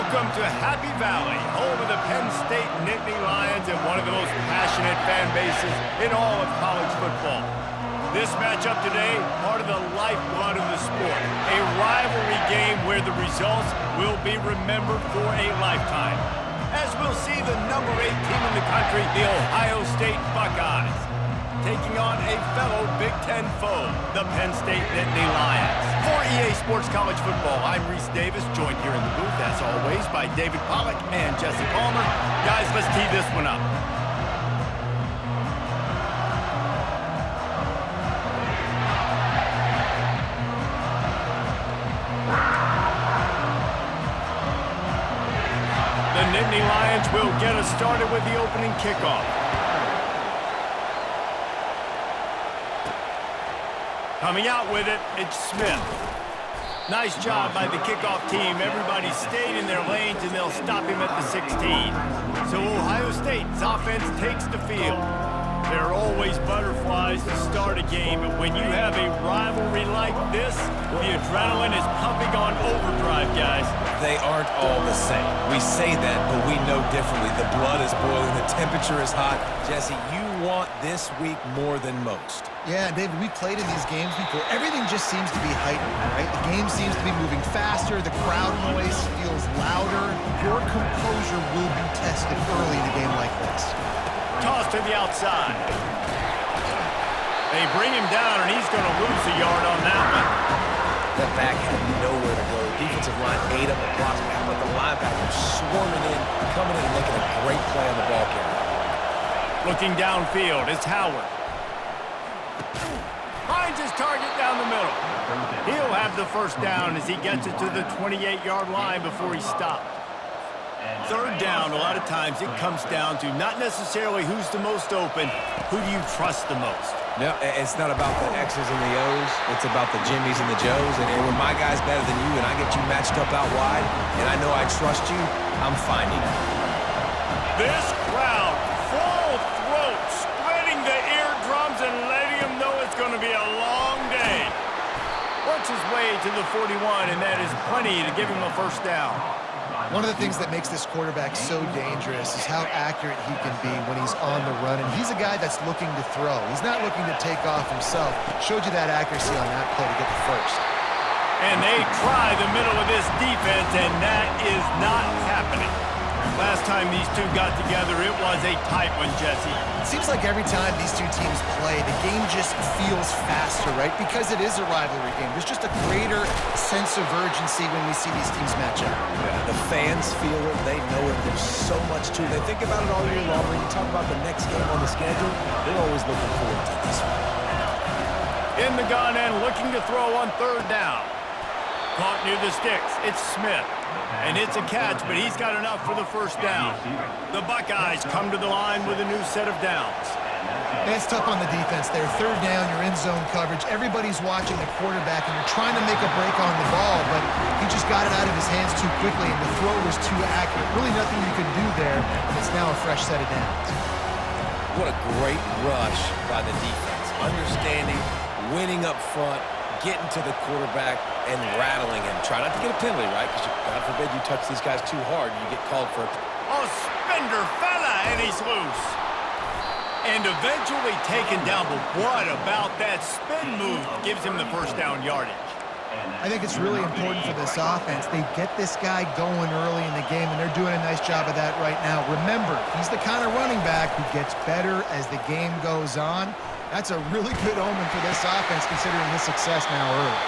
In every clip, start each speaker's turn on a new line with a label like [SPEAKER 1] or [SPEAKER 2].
[SPEAKER 1] Welcome to Happy Valley, home of the Penn State Nittany Lions and one of the most passionate fan bases in all of college football. This matchup today, part of the lifeblood of the sport, a rivalry game where the results will be remembered for a lifetime. As we'll see the number 8 team in the country, the Ohio State Buckeyes, taking on a fellow Big Ten foe, the Penn State Nittany Lions. For EA Sports College Football, I'm Reese Davis, joined here in the booth, as always, by David Pollack and Jesse Palmer. Guys, let's tee this one up. The Nittany Lions will get us started with the opening kickoff. Coming out with it, it's Smith. Nice job by the kickoff team. Everybody stayed in their lanes, and they'll stop him at the 16. So Ohio State's offense takes the field. There are always butterflies to start a game, but when you have a rivalry like this, the adrenaline is pumping on overdrive, guys.
[SPEAKER 2] They aren't all the same. We say that, but we know differently. The blood is boiling. The temperature is hot. Jesse, you want this week more than most.
[SPEAKER 3] Yeah, David, we played in these games before. Everything just seems to be heightened, right? The game seems to be moving faster. The crowd noise feels louder. Your composure will be tested early in a game like this.
[SPEAKER 1] Toss to the outside. They bring him down, and he's going to lose a yard on that one.
[SPEAKER 2] That back had nowhere to go. Defensive line ate up the blocks. How about the linebackers swarming in, coming in and making a great play on the ball carrier?
[SPEAKER 1] Looking downfield, it's Howard. Finds his target down the middle. He'll have the first down as he gets it to the 28-yard line before he stopped. Third down, a lot of times it comes down to not necessarily who's the most open, who do you trust the most?
[SPEAKER 2] No, it's not about the X's and the O's. It's about the Jimmies and the Joes. And when my guy's better than you and I get you matched up out wide and I know I trust you, I'm finding it.
[SPEAKER 1] This crowd, full throat, spreading the eardrums and letting them know it's going to be a long day. Works his way to the 41, and that is plenty to give him a first down.
[SPEAKER 3] One of the things that makes this quarterback so dangerous is how accurate he can be when he's on the run. And he's a guy that's looking to throw. He's not looking to take off himself. Showed you that accuracy on that play to get the first.
[SPEAKER 1] And they try the middle of this defense, and that is not happening. Last time these two got together, it was a tight one, Jesse.
[SPEAKER 3] It seems like every time these two teams play, the game just feels faster, right? Because it is a rivalry game. There's just a greater sense of urgency when we see these teams match up.
[SPEAKER 2] Yeah, the fans feel it. They know it. There's so much to it. They think about it all year long. When you talk about the next game on the schedule, they're always looking forward to this one.
[SPEAKER 1] In the gun and looking to throw on third down. Caught near the sticks. It's Smith. And it's a catch, but he's got enough for the first down. The Buckeyes come to the line with a new set of downs.
[SPEAKER 3] It's tough on the defense there. Third down, you're in zone coverage. Everybody's watching the quarterback, and you're trying to make a break on the ball, but he just got it out of his hands too quickly, and the throw was too accurate. Really nothing you could do there, and it's now a fresh set of downs.
[SPEAKER 2] What a great rush by the defense. Understanding, winning up front, getting to the quarterback, and rattling him. Try not to get a penalty, right? Because God forbid you touch these guys too hard, you get called for a...
[SPEAKER 1] Oh, spender fella, and he's loose. And eventually taken down, but what about that spin move gives him the first down yardage?
[SPEAKER 3] I think it's really important for this offense. They get this guy going early in the game, and they're doing a nice job of that right now. Remember, he's the kind of running back who gets better as the game goes on. That's a really good omen for this offense, considering his success now early.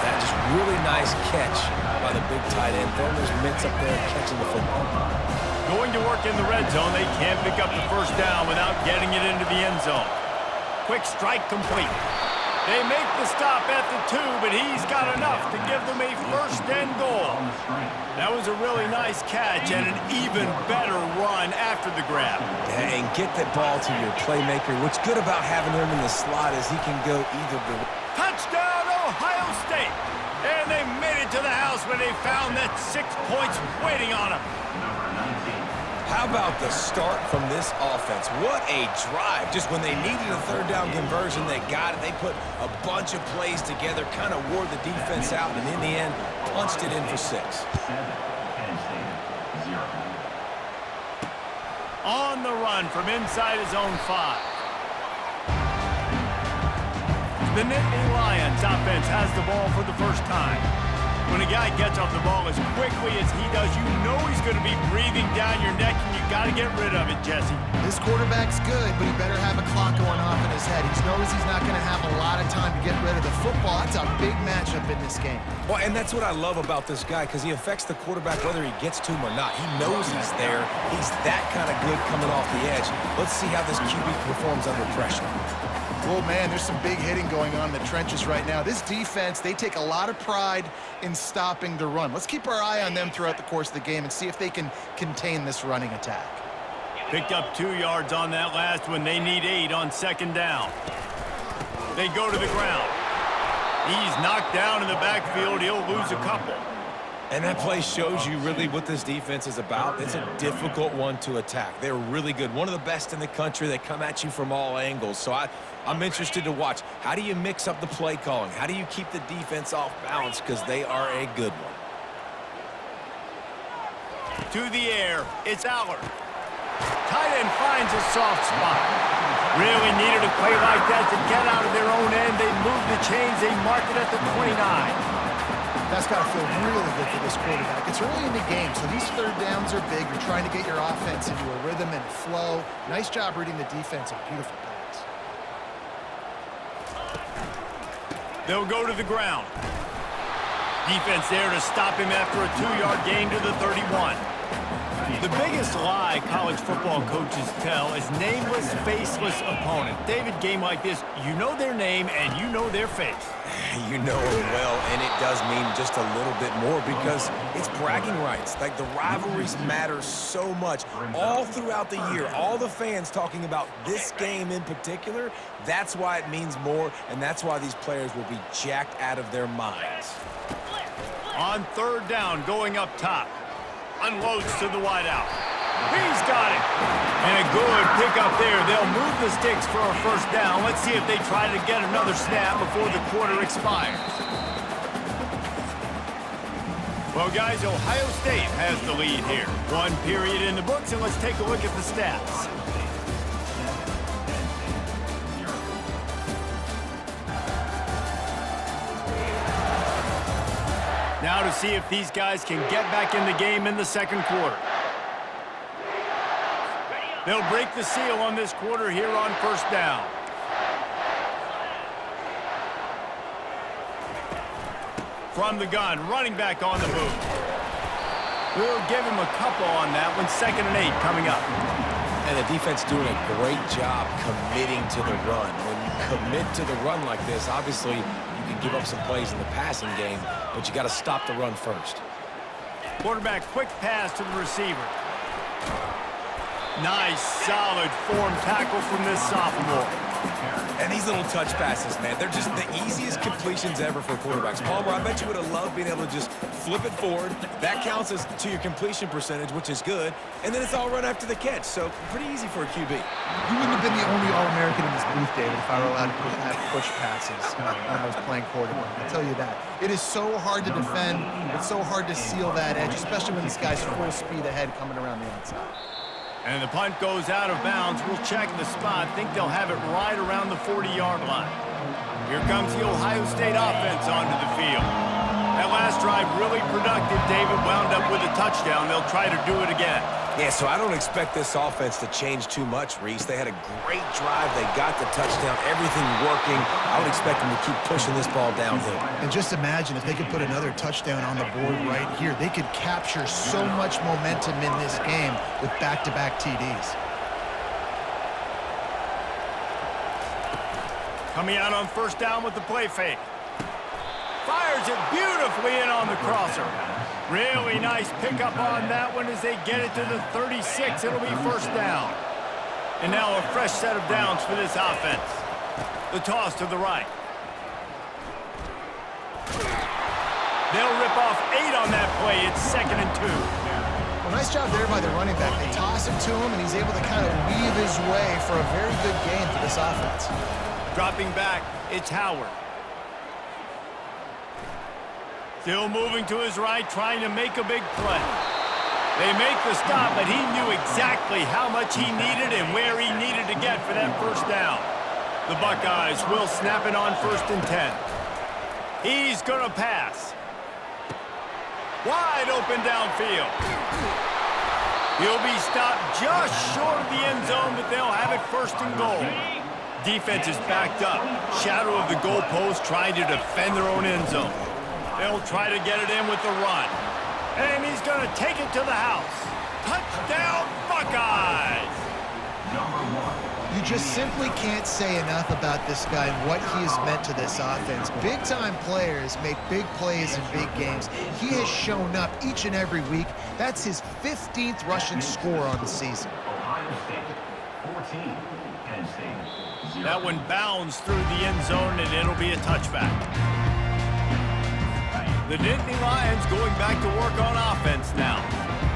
[SPEAKER 2] That just really nice catch by the big tight end. Throwing those mitts up there and catching the football.
[SPEAKER 1] Going to work in the red zone, they can't pick up the first down without getting it into the end zone. Quick strike complete. They make the stop at the 2, but he's got enough to give them a first and goal. That was a really nice catch and an even better run after the grab.
[SPEAKER 2] Yeah, and get that ball to your playmaker. What's good about having him in the slot is he can go either direction.
[SPEAKER 1] Touchdown, Ohio State! And they made it to the house when they found that 6 points waiting on them.
[SPEAKER 2] How about the start from this offense? What a drive. Just when they needed a third down conversion, they got it. They put a bunch of plays together, kind of wore the defense out, and in the end, punched it in for 6.
[SPEAKER 1] run from inside his own 5. The Nittany Lions offense has the ball for the first time. When a guy gets off the ball as quickly as he does, you know he's going to be breathing down your neck, and you got to get rid of it, Jesse.
[SPEAKER 3] This quarterback's good, but he better have a clock going off in his head. He knows he's not going to have a lot of time to get rid of the football. That's a big matchup in this game.
[SPEAKER 2] Well, and that's what I love about this guy, because he affects the quarterback whether he gets to him or not. He knows he's there. He's that kind of good coming off the edge. Let's see how this QB performs under pressure.
[SPEAKER 3] Well, man, there's some big hitting going on in the trenches right now. This defense, they take a lot of pride in stopping the run. Let's keep our eye on them throughout the course of the game and see if they can contain this running attack.
[SPEAKER 1] Picked up 2 yards on that last one. They need 8 on 2nd down. They go to the ground. He's knocked down in the backfield. He'll lose a couple.
[SPEAKER 2] And that play shows you really what this defense is about. It's a difficult one to attack. They're really good. One of the best in the country. They come at you from all angles. So I'm interested to watch. How do you mix up the play calling? How do you keep the defense off balance? Because they are a good one.
[SPEAKER 1] To the air, it's Aller. Tight end finds a soft spot. Really needed a play like that to get out of their own end. They move the chains. They mark it at the 29.
[SPEAKER 3] That's got to feel really good for this quarterback. It's early in the game, so these 3rd downs are big. You're trying to get your offense into a rhythm and a flow. Nice job reading the defense. A beautiful pass.
[SPEAKER 1] They'll go to the ground. Defense there to stop him after a 2-yard gain to the 31. The biggest lie college football coaches tell is nameless, faceless opponent. David, game like this, you know their name and you know their face.
[SPEAKER 2] You know it well, and it does mean just a little bit more because it's bragging rights. Like, the rivalries matter so much all throughout the year. All the fans talking about this game in particular, that's why it means more, and that's why these players will be jacked out of their minds.
[SPEAKER 1] On 3rd down, going up top. Unloads to the wideout. He's got it. And a good pickup there. They'll move the sticks for a 1st down. Let's see if they try to get another snap before the quarter expires. Well, guys, Ohio State has the lead here. 1 period in the books, and let's take a look at the stats. Now to see if these guys can get back in the game in the 2nd quarter. They'll break the seal on this quarter here on 1st down. From the gun, running back on the move. We'll give him a couple on that one. 2nd and 8 coming up.
[SPEAKER 2] And the defense doing a great job committing to the run. When you commit to the run like this, obviously you can give up some plays in the passing game, but you got to stop the run first.
[SPEAKER 1] Quarterback, quick pass to the receiver. Nice, solid form tackle from this sophomore.
[SPEAKER 2] And these little touch passes, man, they're just the easiest completions ever for quarterbacks. Palmer, I bet you would have loved being able to just flip it forward. That counts as to your completion percentage, which is good. And then it's all run after the catch, so pretty easy for a QB.
[SPEAKER 3] You wouldn't have been the only All-American in this booth, David, if I were allowed to have push passes when I was playing quarterback. I'll tell you that. It is so hard to defend. It's so hard to seal that edge, especially when this guy's full speed ahead coming around the outside.
[SPEAKER 1] And the punt goes out of bounds. We'll check the spot. Think they'll have it right around the 40-yard line. Here comes the Ohio State offense onto the field. That last drive really productive. David wound up with a touchdown. They'll try to do it again.
[SPEAKER 2] Yeah, so I don't expect this offense to change too much, Reese. They had a great drive. They got the touchdown, everything working. I would expect them to keep pushing this ball downhill.
[SPEAKER 3] And just imagine if they could put another touchdown on the board right here. They could capture so much momentum in this game with back-to-back TDs.
[SPEAKER 1] Coming out on 1st down with the play fake. Fires it beautifully in on the crosser. Really nice pickup on that one as they get it to the 36. It'll be 1st down. And now a fresh set of downs for this offense. The toss to the right. They'll rip off 8 on that play. It's 2nd and 2.
[SPEAKER 3] Well, nice job there by the running back. They toss it to him, and he's able to kind of weave his way for a very good game for this offense.
[SPEAKER 1] Dropping back, it's Howard. Still moving to his right, trying to make a big play. They make the stop, but he knew exactly how much he needed and where he needed to get for that first down. The Buckeyes will snap it on 1st and 10. He's going to pass. Wide open downfield. He'll be stopped just short of the end zone, but they'll have it 1st and goal. Defense is backed up. Shadow of the goalpost trying to defend their own end zone. They'll try to get it in with the run. And he's going to take it to the house. Touchdown, Buckeyes!
[SPEAKER 3] You just simply can't say enough about this guy and what he has meant to this offense. Big-time players make big plays in big games. He has shown up each and every week. That's his 15th rushing score on the season.
[SPEAKER 4] Ohio State, 14, Penn State, 0.
[SPEAKER 1] That one bounds through the end zone, and it'll be a touchback. The Nittany Lions going back to work on offense now.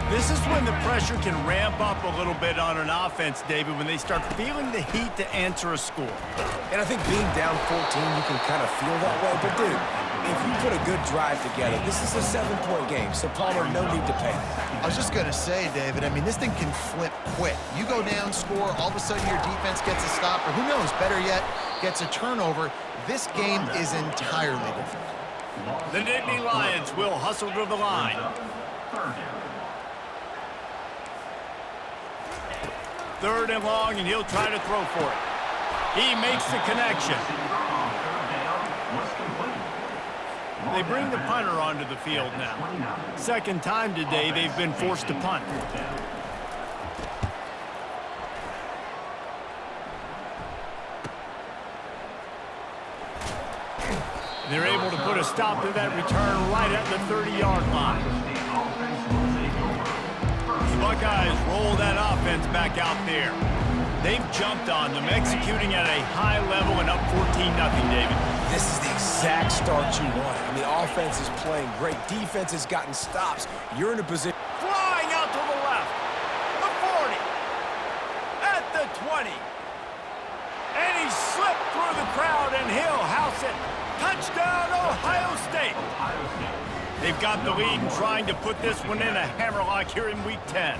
[SPEAKER 1] This is when the pressure can ramp up a little bit on an offense, David, when they start feeling the heat to answer a score.
[SPEAKER 2] And I think being down 14, you can kind of feel that way. But, dude, if you put a good drive together, this is a 7-point game, so Palmer, no need to panic.
[SPEAKER 3] I was just going to say, David, I mean, this thing can flip quick. You go down, score, all of a sudden your defense gets a stop, or who knows, better yet, gets a turnover. This game is entirely different.
[SPEAKER 1] The Nittany Lions will hustle to the line. Third and long, and he'll try to throw for it. He makes the connection. They bring the punter onto the field now. Second time today they've been forced to punt. They're able to put a stop to that return right at the 30-yard line. The Buckeyes roll that offense back out there. They've jumped on them, executing at a high level and up 14-0, David.
[SPEAKER 2] This is the exact start you want. I mean, the offense is playing great. Defense has gotten stops. You're in a position.
[SPEAKER 1] Flying out to the left. The 40. At the 20. And he slipped through the crowd, and he'll house it. Touchdown, Ohio State. They've got the lead and trying to put this one in a hammerlock here in Week 10.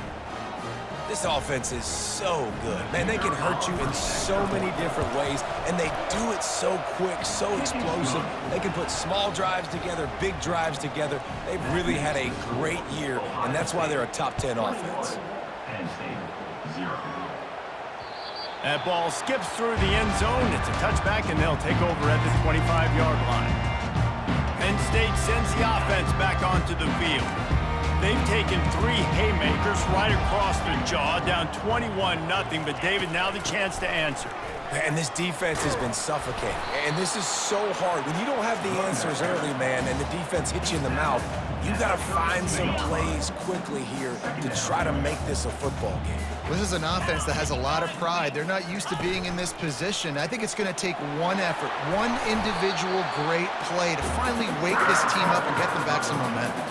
[SPEAKER 2] This offense is so good. Man, they can hurt you in so many different ways, and they do it so quick, so explosive. They can put small drives together, big drives together. They've really had a great year, and that's why they're a top 10 offense.
[SPEAKER 4] Penn State, 0.
[SPEAKER 1] That ball skips through the end zone. It's a touchback, and they'll take over at the 25-yard line. Penn State sends the offense back onto the field. They've taken 3 haymakers right across the jaw, down 21-0. But, David, now the chance to answer.
[SPEAKER 2] And this defense has been suffocating. And this is so hard. When you don't have the answers early, man, and the defense hits you in the mouth, you got to find some plays quickly here to try to make this a football game.
[SPEAKER 3] This is an offense that has a lot of pride. They're not used to being in this position. I think it's going to take one effort, one individual great play to finally wake this team up and get them back some momentum.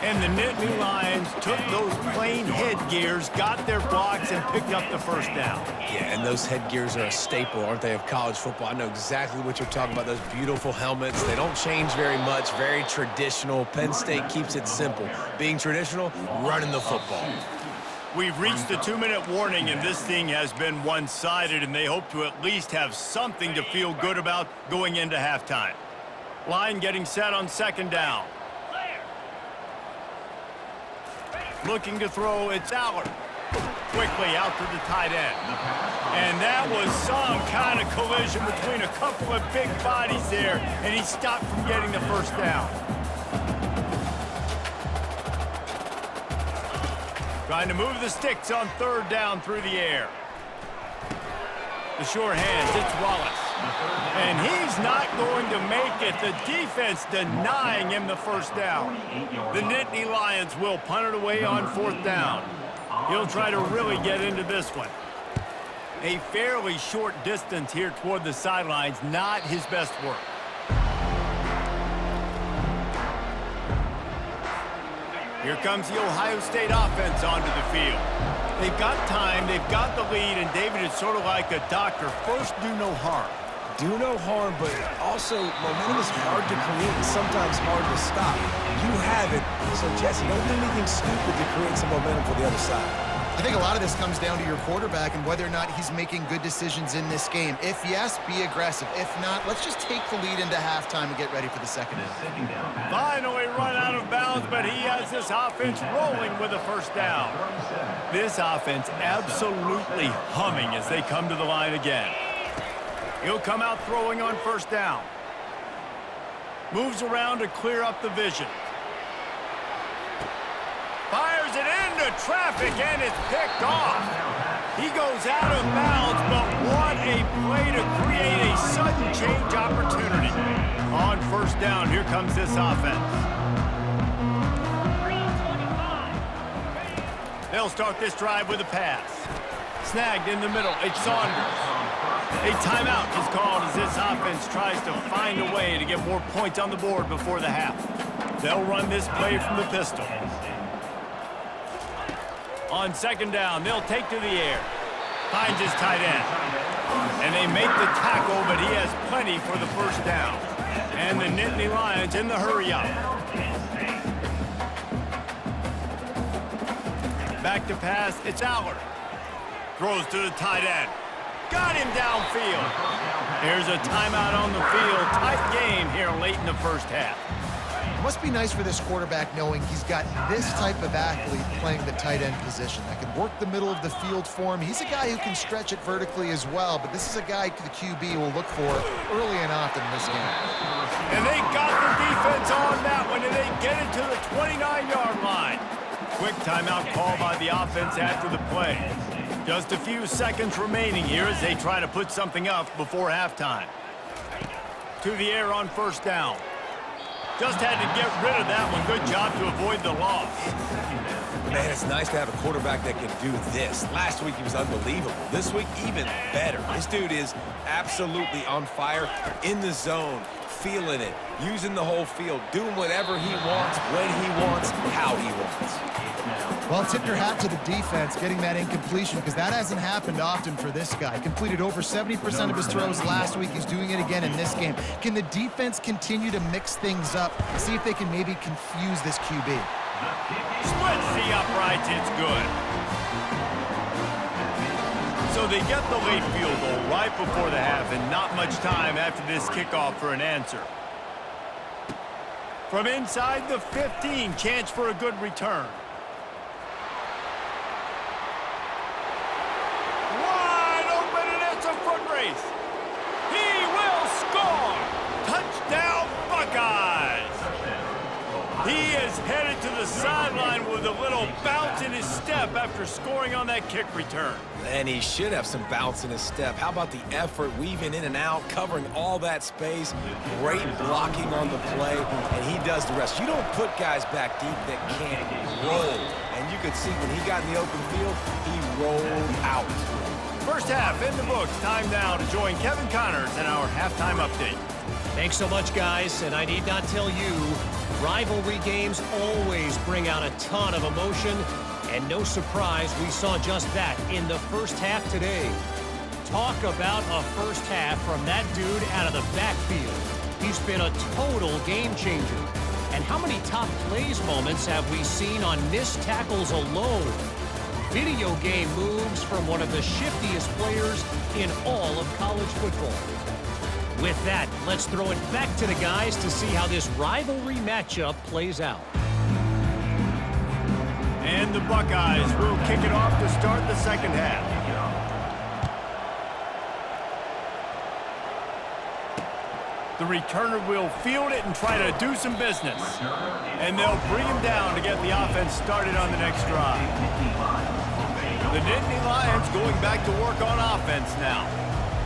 [SPEAKER 1] And the Nittany Lions took those plain headgears, got their blocks, and picked up the first down.
[SPEAKER 2] Yeah, and those headgears are a staple, aren't they, of college football? I know exactly what you're talking about, those beautiful helmets. They don't change very much, very traditional. Penn State keeps it simple. Being traditional, running the football.
[SPEAKER 1] We've reached the 2-minute warning, and this thing has been one-sided, and they hope to at least have something to feel good about going into halftime. Line getting set on second down. Looking to throw, it's Allard. Quickly out to the tight end. And that was some kind of collision between a couple of big bodies there, and he stopped from getting the first down. Trying to move the sticks on third down through the air. The sure hands, it's Wallace. And he's not going to make it. The defense denying him the first down. The Nittany Lions will punt it away on fourth down. He'll try to really get into this one. A fairly short distance here toward the sidelines, not his best work. Here comes the Ohio State offense onto the field. They've got time, they've got the lead, and David, is sort of like a doctor. First, do no harm.
[SPEAKER 2] do no harm, but also momentum is hard to create and sometimes hard to stop. You have it, so Jesse, don't do anything stupid to create some momentum for the other side.
[SPEAKER 3] I think a lot of this comes down to your quarterback and whether or not he's making good decisions in this game. If yes, be aggressive. If not, let's just take the lead into halftime and get ready for the second half.
[SPEAKER 1] Finally run out of bounds, but he has this offense rolling with a first down. This offense absolutely humming as they come to the line again. He'll come out throwing on first down. Moves around to clear up the vision. Fires it into traffic, and it's picked off. He goes out of bounds, but what a play to create a sudden change opportunity. On first down, here comes this offense. They'll start this drive with a pass. Snagged in the middle, it's Saunders. A timeout is called as this offense tries to find a way to get more points on the board before the half. They'll run this play from the pistol. On second down, they'll take to the air. Finds his tight end. And they make the tackle, but he has plenty for the first down. And the Nittany Lions in the hurry-up. Back to pass, it's Allard. Throws to the tight end. Got him downfield. Here's a timeout on the field. Tight game here late in the first half.
[SPEAKER 3] It must be nice for this quarterback knowing he's got this type of athlete playing the tight end position that can work the middle of the field for him. He's a guy who can stretch it vertically as well, but this is a guy the QB will look for early and often in this game.
[SPEAKER 1] And they got the defense on that one, and they get it to the 29-yard line. Quick timeout call by the offense after the play. Just a few seconds remaining here as they try to put something up before halftime. To the air on first down. Just had to get rid of that one. Good job to avoid the loss.
[SPEAKER 2] Man, it's nice to have a quarterback that can do this. Last week he was unbelievable. This week, even better. This dude is absolutely on fire, in the zone, feeling it, using the whole field, doing whatever he wants, when he wants, how he wants.
[SPEAKER 3] Well, tip your hat to the defense getting that incompletion because that hasn't happened often for this guy. Completed over 70% of his throws last week. He's doing it again in this game. Can the defense continue to mix things up? See if they can maybe confuse this QB.
[SPEAKER 1] Splits the uprights, it's good. So they get the late field goal right before the half and not much time after this kickoff for an answer. From inside the 15, chance for a good return. He will score! Touchdown, Buckeyes! He is headed to the sideline with a little bounce in his step after scoring on that kick return.
[SPEAKER 2] And he should have some bounce in his step. How about the effort, weaving in and out, covering all that space, great blocking on the play, and he does the rest. You don't put guys back deep that can't roll. And you could see when he got in the open field, he rolled out.
[SPEAKER 1] First half in the books. Time now to join Kevin Connors in our halftime update.
[SPEAKER 5] Thanks so much, guys. And I need not tell you, rivalry games always bring out a ton of emotion. And no surprise, we saw just that in the first half today. Talk about a first half from that dude out of the backfield. He's been a total game changer. And how many top plays moments have we seen on missed tackles alone? Video game moves from one of the shiftiest players in all of college football. With that, let's throw it back to the guys to see how this rivalry matchup plays out.
[SPEAKER 1] And the Buckeyes will kick it off to start the second half. The returner will field it and try to do some business. And they'll bring him down to get the offense started on the next drive. The Nittany Lions going back to work on offense now.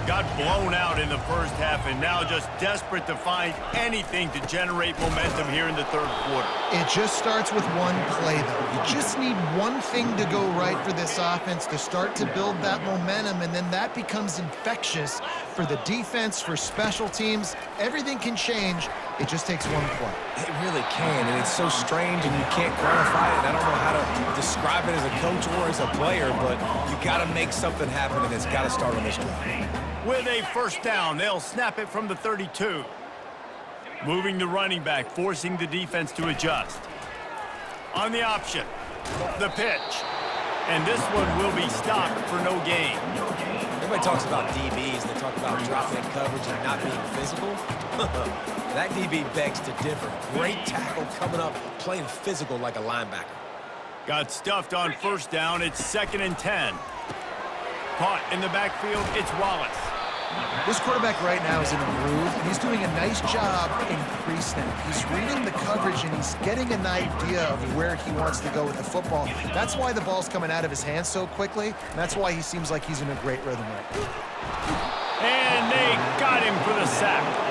[SPEAKER 1] Got blown out in the first half and now just desperate to find anything to generate momentum here in the third quarter.
[SPEAKER 3] It just starts with one play, though. You just need one thing to go right for this offense to start to build that momentum, and then that becomes infectious for the defense, for special teams. Everything can change It just takes one play.
[SPEAKER 2] It really can, and it's so strange, and you can't quantify it. I don't know how to describe it as a coach or as a player, but you got to make something happen, and it's got to start on this drive.
[SPEAKER 1] With a first down, they'll snap it from the 32. Moving the running back, forcing the defense to adjust. On the option, the pitch. And this one will be stopped for no gain.
[SPEAKER 2] Everybody talks about DBs. They talk about dropping coverage and not being physical. That DB begs to differ. Great tackle coming up, playing physical like a linebacker.
[SPEAKER 1] Got stuffed on first down. It's 2nd and 10. Caught in the backfield, it's Wallace.
[SPEAKER 3] This quarterback right now is in a groove, and he's doing a nice job in pre-snap. He's reading the coverage, and he's getting an idea of where he wants to go with the football. That's why the ball's coming out of his hands so quickly, and that's why he seems like he's in a great rhythm right now.
[SPEAKER 1] And they got him for the sack.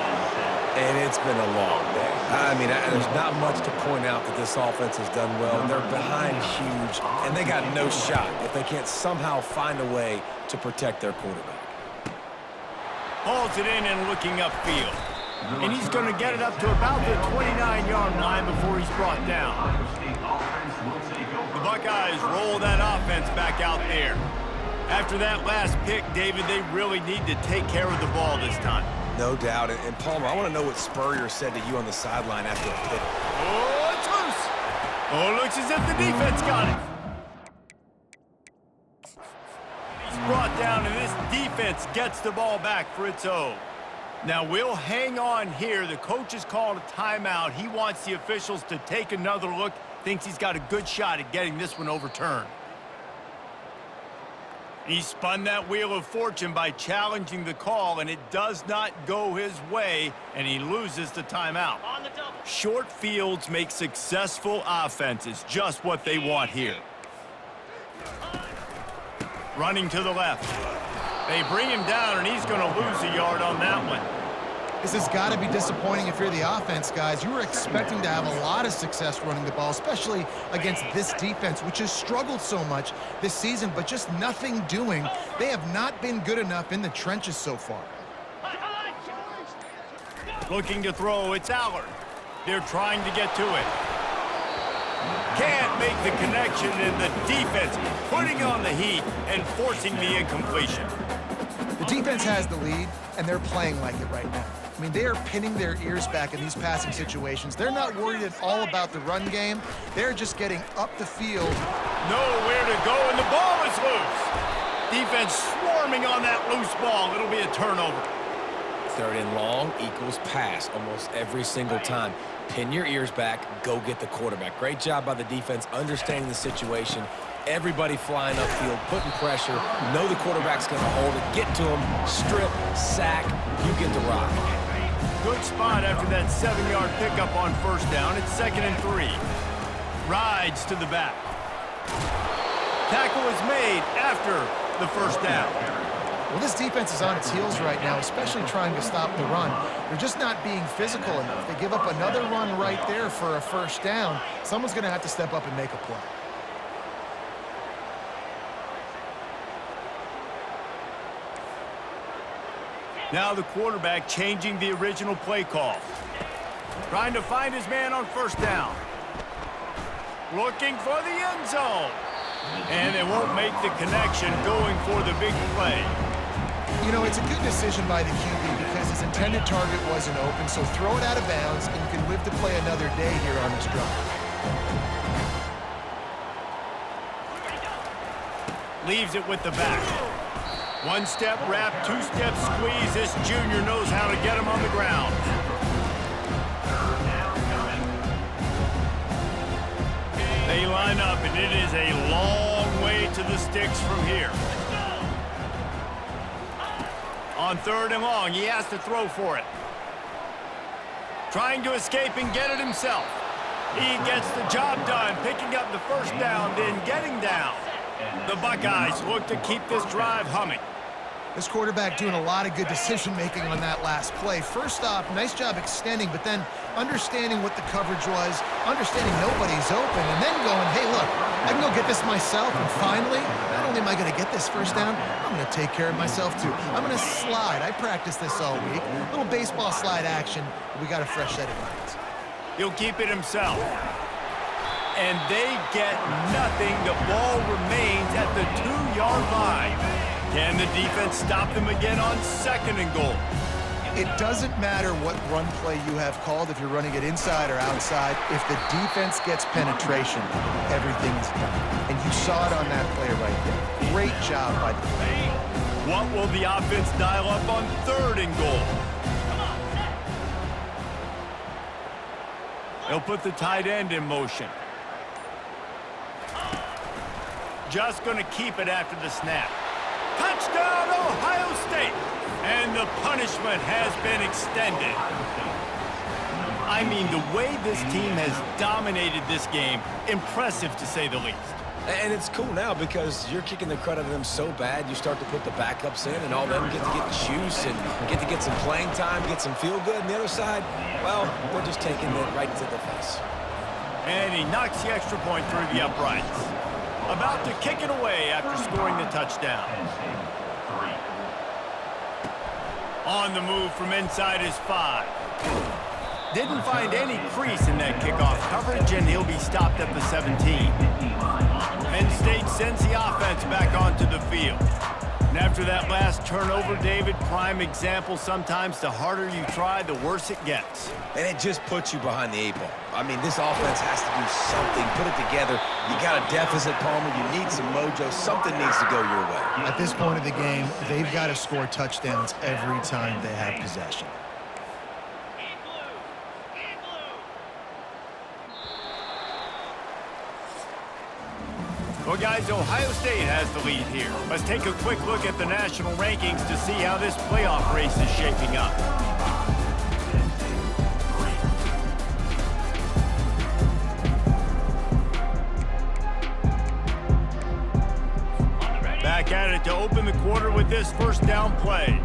[SPEAKER 2] And it's been a long day. I mean, there's not much to point out that this offense has done well. They're behind huge, and they got no shot if they can't somehow find a way to protect their quarterback.
[SPEAKER 1] Hauls it in and looking upfield. And he's going to get it up to about the 29-yard line before he's brought down. The Buckeyes roll that offense back out there. After that last pick, David, they really need to take care of the ball this time.
[SPEAKER 2] No doubt. And Palmer, I want to know what Spurrier said to you on the sideline after a pick.
[SPEAKER 1] Oh, it's loose. Oh, looks as if the defense got it. He's brought down, and this defense gets the ball back for its own. Now, we'll hang on here. The coach has called a timeout. He wants the officials to take another look. Thinks he's got a good shot at getting this one overturned. He spun that wheel of fortune by challenging the call, and it does not go his way, and he loses the timeout. Short fields make successful offenses, just what they want here. Running to the left. They bring him down, and he's going to lose a yard on that one.
[SPEAKER 3] This has got to be disappointing if you're the offense, guys. You were expecting to have a lot of success running the ball, especially against this defense, which has struggled so much this season, but just nothing doing. They have not been good enough in the trenches so far.
[SPEAKER 1] Looking to throw, it's Allard. They're trying to get to it. Can't make the connection, and the defense putting on the heat and forcing the incompletion.
[SPEAKER 3] The defense has the lead, and they're playing like it right now. I mean, they are pinning their ears back in these passing situations. They're not worried at all about the run game. They're just getting up the field.
[SPEAKER 1] Nowhere to go, and the ball is loose. Defense swarming on that loose ball. It'll be a turnover.
[SPEAKER 2] 3rd and long equals pass almost every single time. Pin your ears back, go get the quarterback. Great job by the defense, understanding the situation. Everybody flying upfield, putting pressure. Know the quarterback's going to hold it. Get to him, strip, sack. You get the rock.
[SPEAKER 1] Good spot after that 7-yard pickup on first down. It's 2nd and 3. Rides to the back. Tackle is made after the first down.
[SPEAKER 3] Well, this defense is on its heels right now, especially trying to stop the run. They're just not being physical enough. They give up another run right there for a first down. Someone's going to have to step up and make a play.
[SPEAKER 1] Now the quarterback changing the original play call. Trying to find his man on first down. Looking for the end zone. And they won't make the connection, going for the big play.
[SPEAKER 3] You know, it's a good decision by the QB because his intended target wasn't open, so throw it out of bounds, and you can live to play another day here on this drive.
[SPEAKER 1] Leaves it with the back. One-step wrap, two-step squeeze. This junior knows how to get him on the ground. They line up, and it is a long way to the sticks from here. On 3rd and long, he has to throw for it. Trying to escape and get it himself. He gets the job done, picking up the first down, then getting down. The Buckeyes look to keep this drive humming.
[SPEAKER 3] This quarterback doing a lot of good decision-making on that last play. First off, nice job extending, but then understanding what the coverage was, understanding nobody's open, and then going, hey, look, I can go get this myself, and finally, not only am I going to get this first down, I'm going to take care of myself, too. I'm going to slide. I practiced this all week. Little baseball slide action. We got a fresh set of lines.
[SPEAKER 1] He'll keep it himself. And they get nothing. The ball remains at the 2-yard line. Can the defense stop them again on 2nd and goal?
[SPEAKER 3] It doesn't matter what run play you have called, if you're running it inside or outside. If the defense gets penetration, everything is done. And you saw it on that play right there. Great job by the play.
[SPEAKER 1] What will the offense dial up on 3rd and goal? They'll put the tight end in motion. Just going to keep it after the snap. Touchdown, Ohio State! And the punishment has been extended. I mean, the way this team has dominated this game, impressive to say the least.
[SPEAKER 2] And it's cool now because you're kicking the crud out of them so bad, you start to put the backups in, and all of them get to get juice and get to get some playing time, get some feel good. And the other side, well, they're just taking it right to the face.
[SPEAKER 1] And he knocks the extra point through the uprights. About to kick it away after scoring the touchdown. On the move from inside his 5. Didn't find any crease in that kickoff coverage, and he'll be stopped at the 17. Penn State sends the offense back onto the field. And after that last turnover, David, prime example, sometimes the harder you try, the worse it gets.
[SPEAKER 2] And it just puts you behind the 8 ball. I mean, this offense has to do something, put it together. You got a deficit, Palmer. You need some mojo. Something needs to go your way.
[SPEAKER 3] At this point of the game, they've got to score touchdowns every time they have possession.
[SPEAKER 1] Well, guys, Ohio State has the lead here. Let's take a quick look at the national rankings to see how this playoff race is shaping up. Back at it to open the quarter with this first down play.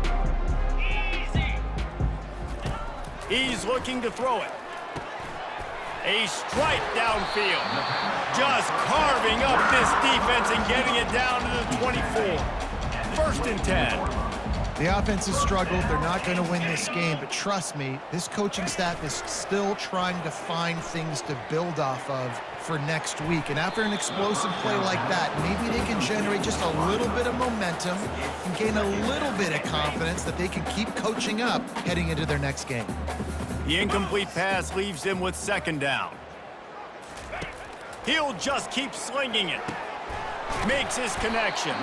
[SPEAKER 1] He's looking to throw it. A strike downfield. Just carving up this defense and getting it down to the 24. 1st and 10.
[SPEAKER 3] The offense has struggled. They're not going to win this game, but trust me, this coaching staff is still trying to find things to build off of for next week. And after an explosive play like that, maybe they can generate just a little bit of momentum and gain a little bit of confidence that they can keep coaching up heading into their next game.
[SPEAKER 1] The incomplete pass leaves him with 2nd down. He'll just keep slinging it. Makes his connection.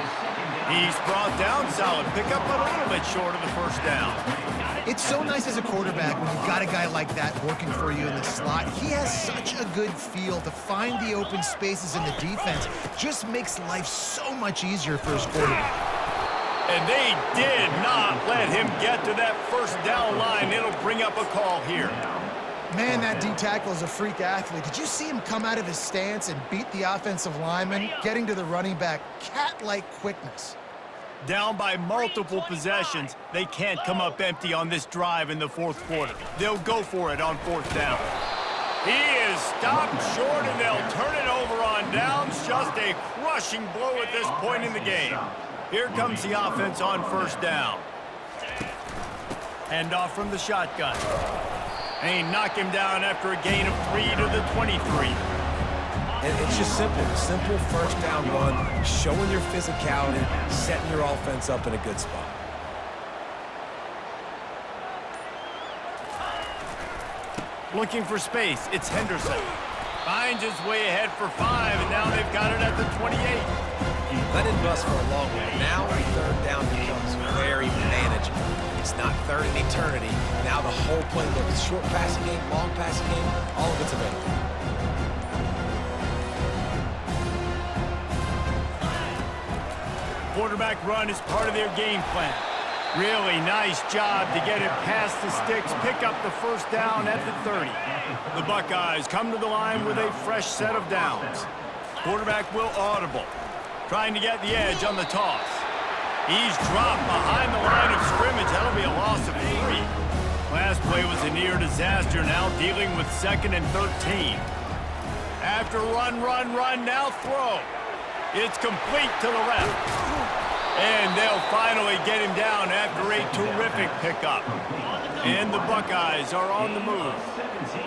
[SPEAKER 1] He's brought down, solid pickup, but a little bit short of the 1st down.
[SPEAKER 3] It's so nice as a quarterback when you've got a guy like that working for you in the slot. He has such a good feel to find the open spaces in the defense. Just makes life so much easier for his quarterback.
[SPEAKER 1] And they did not let him get to that 1st down line. It'll bring up a call here.
[SPEAKER 3] Man, that D-tackle is a freak athlete. Did you see him come out of his stance and beat the offensive lineman, getting to the running back? Cat-like quickness.
[SPEAKER 1] Down by multiple possessions, they can't come up empty on this drive in the 4th quarter. They'll go for it on 4th down. He is stopped short, and they'll turn it over on downs. Just a crushing blow at this point in the game. Here comes the offense on 1st down. Hand off from the shotgun. And he knocked him down after a gain of 3 to the 23.
[SPEAKER 2] And it's just simple. Simple 1st down run, showing your physicality, setting your offense up in a good spot.
[SPEAKER 1] Looking for space. It's Henderson. Finds his way ahead for 5, and now they've got it at the 28.
[SPEAKER 2] Let it bust for a long one. Now 3rd down becomes very manageable. It's not 3rd in eternity. Now the whole playbook is short passing game, long passing game, all of it's available.
[SPEAKER 1] Quarterback run is part of their game plan. Really nice job to get it past the sticks, pick up the 1st down at the 30. The Buckeyes come to the line with a fresh set of downs. Quarterback will audible, trying to get the edge on the toss. He's dropped behind the line of scrimmage. That'll be a loss of 3. Last play was a near disaster, now dealing with 2nd and 13. After run, now throw. It's complete to the left. And they'll finally get him down after a terrific pickup. And the Buckeyes are on the move.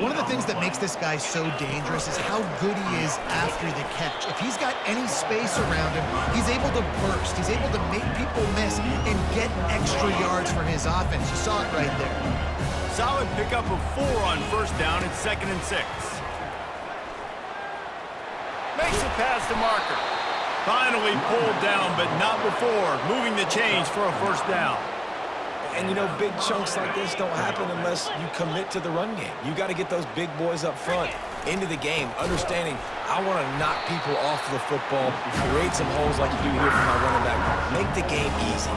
[SPEAKER 3] One of the things that makes this guy so dangerous is how good he is after the catch. If he's got any space around him, he's able to burst. He's able to make people miss and get extra yards for his offense. You saw it right there.
[SPEAKER 1] Solid pickup of 4 on 1st down and 2nd and 6. Makes it past the marker. Finally pulled down, but not before moving the chains for a 1st down.
[SPEAKER 2] And, you know, big chunks like this don't happen unless you commit to the run game. You got to get those big boys up front into the game, understanding I want to knock people off the football, create some holes like you do here for my running back, make the game easy.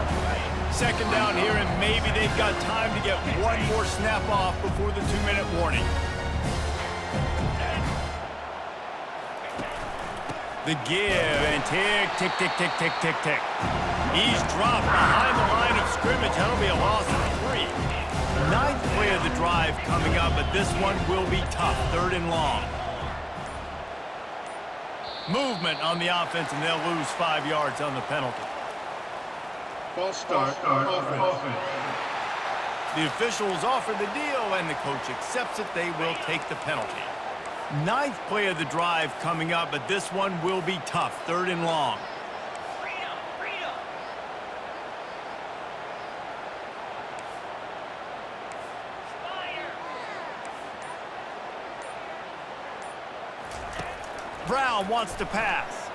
[SPEAKER 1] 2nd down here, and maybe they've got time to get one more snap off before the 2-minute warning. The give, and tick, tick, tick, tick, tick, tick. He's dropped behind the line of scrimmage. That'll be a loss of 3. 9th play of the drive coming up, but this one will be tough. 3rd and long. Movement on the offense, and they'll lose 5 yards on the penalty.
[SPEAKER 4] False start. Offense.
[SPEAKER 1] The officials offer the deal, and the coach accepts it. They will take the penalty. 9th play of the drive coming up, but this one will be tough. 3rd and long. Brown wants to pass.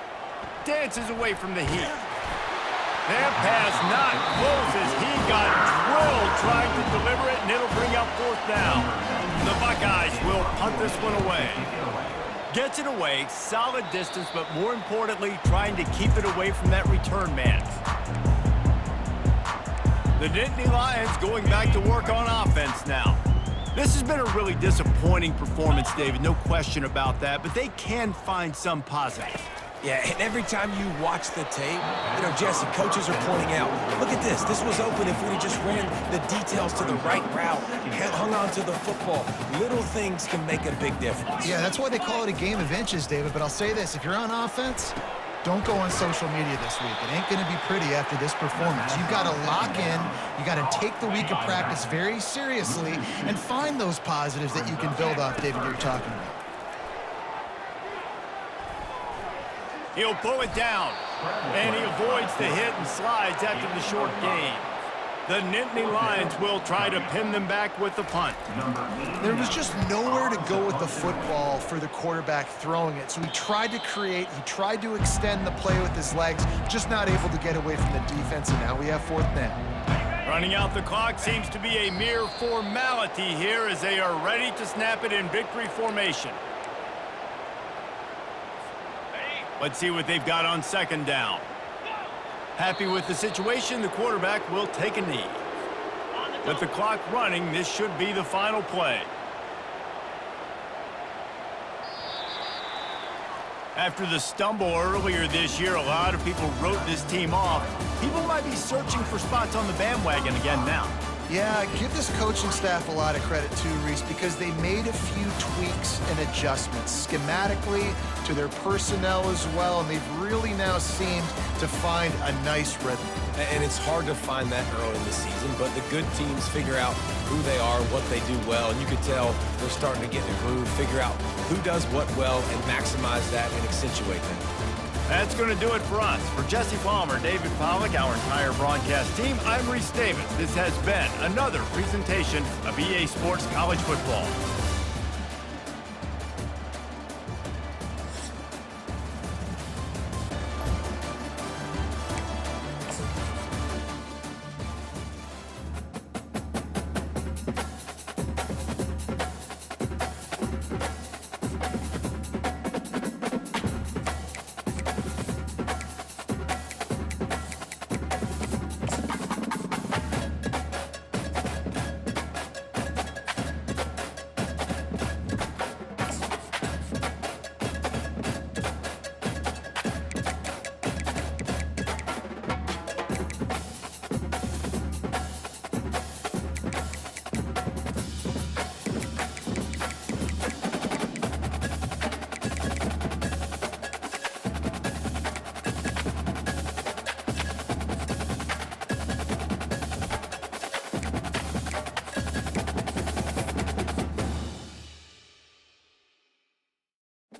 [SPEAKER 1] Dances away from the heat. That pass not close as he got drilled trying to deliver it, and it'll bring up 4th down. The Buckeyes will punt this one away. Gets it away, solid distance, but more importantly, trying to keep it away from that return man. The Nittany Lions going back to work on offense now. This has been a really disappointing performance, David, no question about that, but they can find some positives.
[SPEAKER 2] Yeah, and every time you watch the tape, you know, Jesse, coaches are pointing out, look at this. This was open if we just ran the details to the right route, hung on to the football. Little things can make a big difference.
[SPEAKER 3] Yeah, that's why they call it a game of inches, David. But I'll say this, if you're on offense, don't go on social media this week. It ain't going to be pretty after this performance. You've got to lock in. You got to take the week of practice very seriously and find those positives that you can build off, David, you're talking about.
[SPEAKER 1] He'll pull it down, and he avoids the hit and slides after the short gain. The Nittany Lions will try to pin them back with the punt.
[SPEAKER 3] There was just nowhere to go with the football for the quarterback throwing it. So he tried to create, he tried to extend the play with his legs, just not able to get away from the defense, and now we have 4th down.
[SPEAKER 1] Running out the clock seems to be a mere formality here as they are ready to snap it in victory formation. Let's see what they've got on 2nd down. Happy with the situation, the quarterback will take a knee. With the clock running, this should be the final play. After the stumble earlier this year, a lot of people wrote this team off. People might be searching for spots on the bandwagon again now.
[SPEAKER 3] Yeah, give this coaching staff a lot of credit too, Reese, because they made a few tweaks and adjustments schematically to their personnel as well, and they've really now seemed to find a nice rhythm.
[SPEAKER 2] And it's hard to find that early in the season, but the good teams figure out who they are, what they do well, and you can tell they're starting to get in the groove, figure out who does what well, and maximize that and accentuate that.
[SPEAKER 1] That's going to do it for us. For Jesse Palmer, David Pollack, our entire broadcast team, I'm Reese Davis. This has been another presentation of EA Sports College Football.